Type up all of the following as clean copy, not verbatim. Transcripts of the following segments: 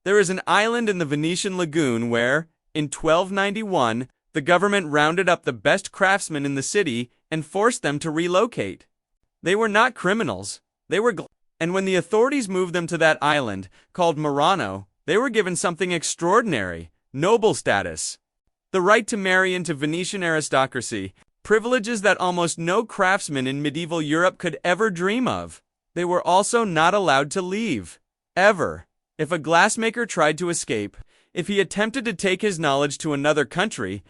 There is an island in the Venetian lagoon where, in 1291, the government rounded up the best craftsmen in the city and forced them to relocate. They were not criminals, and when the authorities moved them to that island, called Murano, they were given something extraordinary, noble status. The right to marry into Venetian aristocracy, privileges that almost no craftsman in medieval Europe could ever dream of. They were also not allowed to leave, ever. If a glassmaker tried to escape, if he attempted to take his knowledge to another country,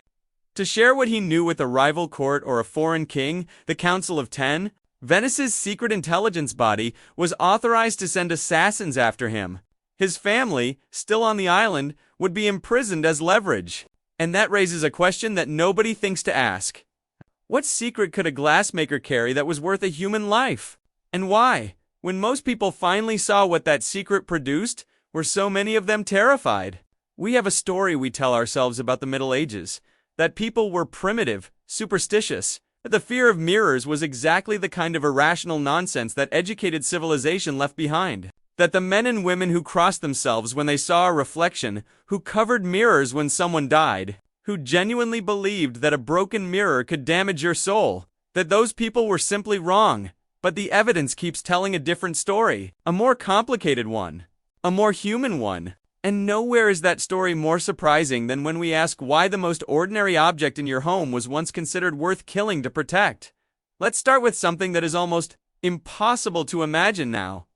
to share what he knew with a rival court or a foreign king, the Council of Ten, Venice's secret intelligence body, was authorized to send assassins after him. His family, still on the island, would be imprisoned as leverage. And that raises a question that nobody thinks to ask. What secret could a glassmaker carry that was worth a human life? And why, when most people finally saw what that secret produced, were so many of them terrified? We have a story we tell ourselves about the Middle Ages, that people were primitive, superstitious, that the fear of mirrors was exactly the kind of irrational nonsense that educated civilization left behind, that the men and women who crossed themselves when they saw a reflection, who covered mirrors when someone died, who genuinely believed that a broken mirror could damage your soul, that those people were simply wrong. But the evidence keeps telling a different story, a more complicated one, a more human one. And nowhere is that story more surprising than when we ask why the most ordinary object in your home was once considered worth killing to protect. Let's start with something that is almost impossible to imagine now.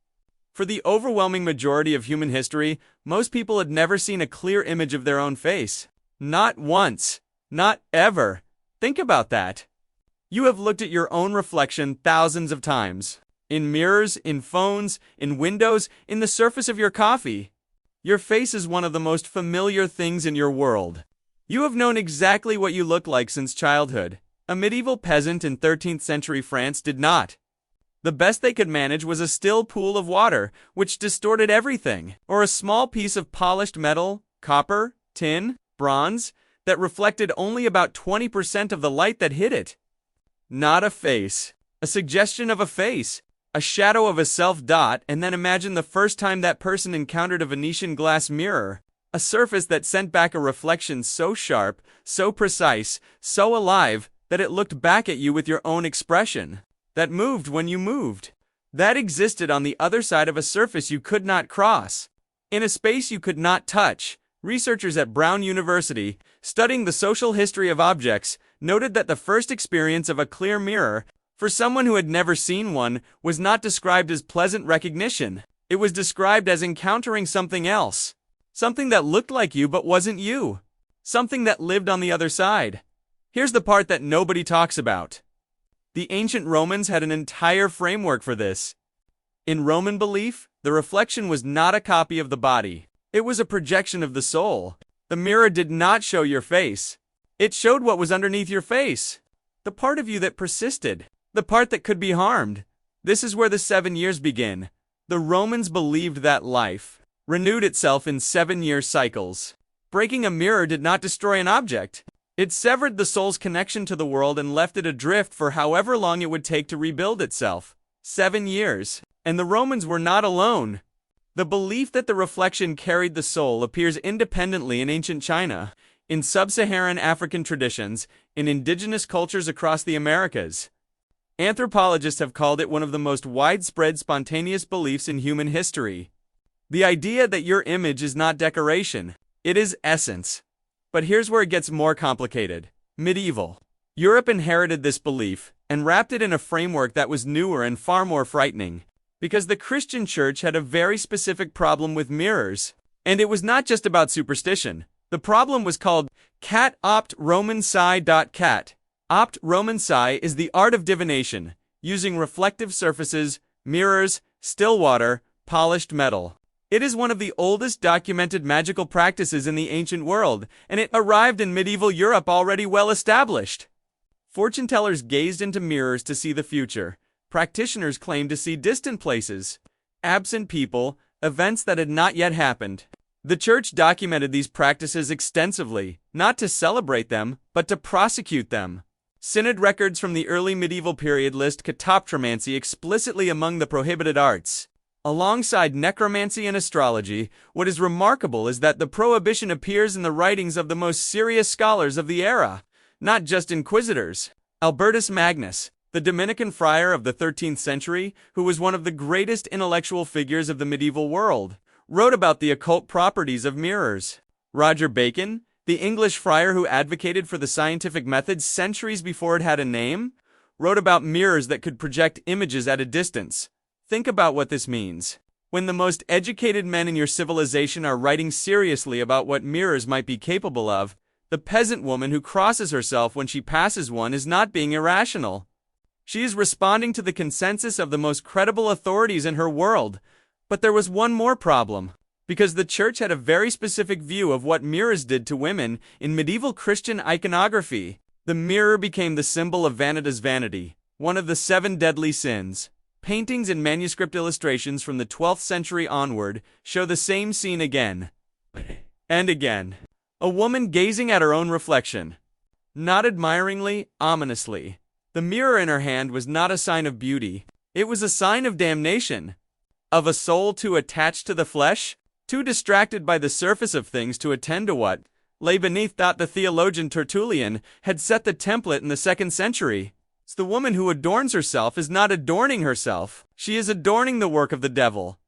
For the overwhelming majority of human history, most people had never seen a clear image of their own face. Not once. Not ever. Think about that. You have looked at your own reflection thousands of times. In mirrors, in phones, in windows, in the surface of your coffee. Your face is one of the most familiar things in your world. You have known exactly what you look like since childhood. A medieval peasant in 13th century France did not. The best they could manage was a still pool of water, which distorted everything, or a small piece of polished metal, copper, tin, bronze, that reflected only about 20% of the light that hit it. Not a face. A suggestion of a face. A shadow of a self-dot, and then imagine the first time that person encountered a Venetian glass mirror. A surface that sent back a reflection so sharp, so precise, so alive, that it looked back at you with your own expression. That moved when you moved. That existed on the other side of a surface you could not cross. In a space you could not touch. Researchers at Brown University, studying the social history of objects, noted that the first experience of a clear mirror, for someone who had never seen one, was not described as pleasant recognition. It was described as encountering something else. Something that looked like you but wasn't you. Something that lived on the other side. Here's the part that nobody talks about. The ancient Romans had an entire framework for this. In Roman belief, the reflection was not a copy of the body. It was a projection of the soul. The mirror did not show your face. It showed what was underneath your face. The part of you that persisted. The part that could be harmed. This is where the 7 years begin. The Romans believed that life renewed itself in 7-year cycles. Breaking a mirror did not destroy an object. It severed the soul's connection to the world and left it adrift for however long it would take to rebuild itself. 7 years. And the Romans were not alone. The belief that the reflection carried the soul appears independently in ancient China, in sub-Saharan African traditions, in indigenous cultures across the Americas. Anthropologists have called it one of the most widespread spontaneous beliefs in human history. The idea that your image is not decoration, it is essence. But here's where it gets more complicated. Medieval Europe inherited this belief and wrapped it in a framework that was newer and far more frightening. Because the Christian church had a very specific problem with mirrors. And it was not just about superstition. The problem was called cat opt Roman psi.cat. Opt Roman psi is the art of divination, using reflective surfaces, mirrors, still water, polished metal. It is one of the oldest documented magical practices in the ancient world, and it arrived in medieval Europe already well established. Fortune tellers gazed into mirrors to see the future. Practitioners claimed to see distant places, absent people, events that had not yet happened. The church documented these practices extensively, not to celebrate them, but to prosecute them. Synod records from the early medieval period list katoptromancy explicitly among the prohibited arts. Alongside necromancy and astrology, what is remarkable is that the prohibition appears in the writings of the most serious scholars of the era, not just inquisitors. Albertus Magnus, the Dominican friar of the 13th century, who was one of the greatest intellectual figures of the medieval world, wrote about the occult properties of mirrors. Roger Bacon, the English friar who advocated for the scientific method centuries before it had a name, wrote about mirrors that could project images at a distance. Think about what this means. When the most educated men in your civilization are writing seriously about what mirrors might be capable of, the peasant woman who crosses herself when she passes one is not being irrational. She is responding to the consensus of the most credible authorities in her world. But there was one more problem. Because the church had a very specific view of what mirrors did to women in medieval Christian iconography, the mirror became the symbol of vanitas vanity, one of the 7 deadly sins. Paintings and manuscript illustrations from the 12th century onward show the same scene again and again. A woman gazing at her own reflection. Not admiringly, ominously. The mirror in her hand was not a sign of beauty. It was a sign of damnation. Of a soul too attached to the flesh, too distracted by the surface of things to attend to what lay beneath. The theologian Tertullian had set the template in the 2nd century. The woman who adorns herself is not adorning herself. She is adorning the work of the devil.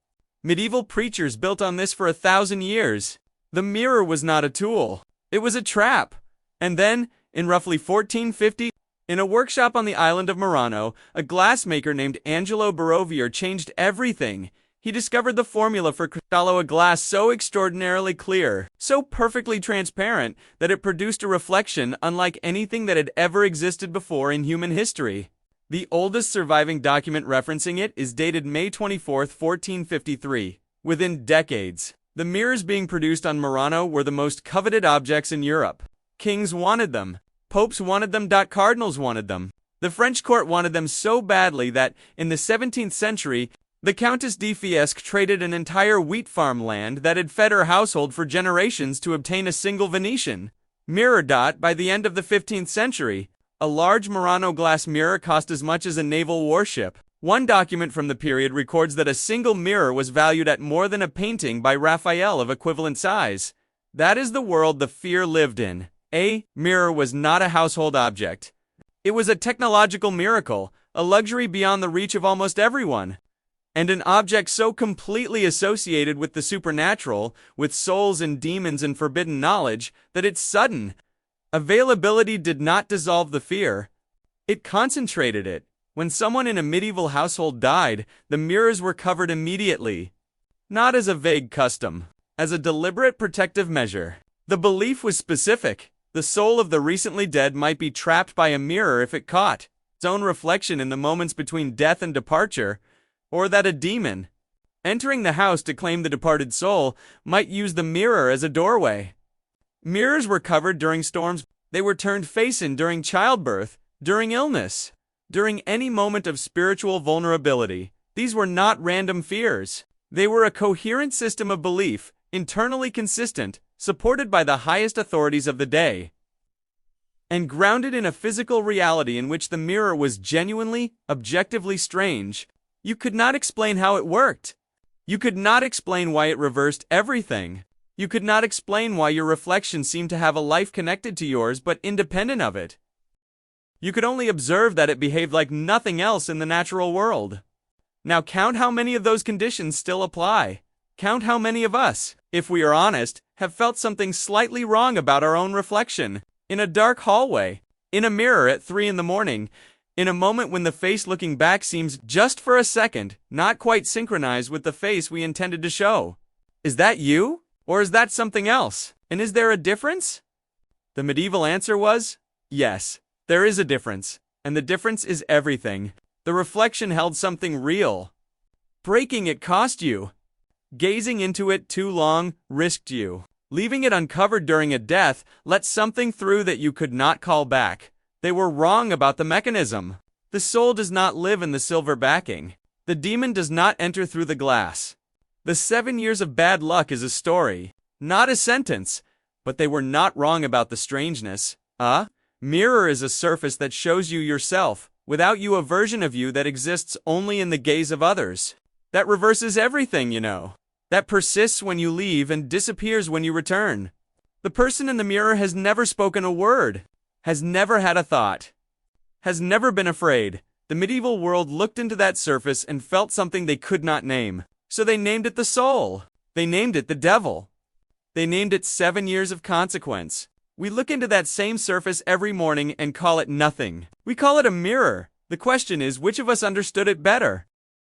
Medieval preachers built on this for 1,000 years. The mirror was not a tool. It was a trap. And then, in roughly 1450, in a workshop on the island of Murano, a glassmaker named Angelo Barovier changed everything. He discovered the formula for cristallo, a glass so extraordinarily clear, so perfectly transparent, that it produced a reflection unlike anything that had ever existed before in human history. The oldest surviving document referencing it is dated May 24, 1453. Within decades, the mirrors being produced on Murano were the most coveted objects in Europe. Kings wanted them. Popes wanted them. Cardinals wanted them. The French court wanted them so badly that, in the 17th century, the Countess de Fiesque traded an entire wheat farm land that had fed her household for generations to obtain a single Venetian mirror. By the end of the 15th century, a large Murano glass mirror cost as much as a naval warship. One document from the period records that a single mirror was valued at more than a painting by Raphael of equivalent size. That is the world the fear lived in. A mirror was not a household object. It was a technological miracle, a luxury beyond the reach of almost everyone. And an object so completely associated with the supernatural, with souls and demons and forbidden knowledge, that its sudden availability did not dissolve the fear. It concentrated it. When someone in a medieval household died, the mirrors were covered immediately. Not as a vague custom, as a deliberate protective measure. The belief was specific. The soul of the recently dead might be trapped by a mirror if it caught its own reflection in the moments between death and departure, or that a demon, entering the house to claim the departed soul, might use the mirror as a doorway. Mirrors were covered during storms. They were turned face-in during childbirth, during illness, during any moment of spiritual vulnerability. These were not random fears. They were a coherent system of belief, internally consistent, supported by the highest authorities of the day, and grounded in a physical reality in which the mirror was genuinely, objectively strange. You could not explain how it worked. You could not explain why it reversed everything. You could not explain why your reflection seemed to have a life connected to yours but independent of it. You could only observe that it behaved like nothing else in the natural world. Now count how many of those conditions still apply. Count how many of us, if we are honest, have felt something slightly wrong about our own reflection, in a dark hallway, in a mirror at 3 in the morning, in a moment when the face looking back seems, just for a second, not quite synchronized with the face we intended to show. Is that you? Or is that something else? And is there a difference? The medieval answer was, yes, there is a difference. And the difference is everything. The reflection held something real. Breaking it cost you. Gazing into it too long risked you. Leaving it uncovered during a death let something through that you could not call back. They were wrong about the mechanism. The soul does not live in the silver backing. The demon does not enter through the glass. The 7 years of bad luck is a story, not a sentence, but they were not wrong about the strangeness. A mirror is a surface that shows you yourself, without you a version of you that exists only in the gaze of others. That reverses everything, you know. That persists when you leave and disappears when you return. The person in the mirror has never spoken a word, has never had a thought, has never been afraid. The medieval world looked into that surface and felt something they could not name. So they named it the soul. They named it the devil. They named it 7 years of consequence. We look into that same surface every morning and call it nothing. We call it a mirror. The question is, which of us understood it better?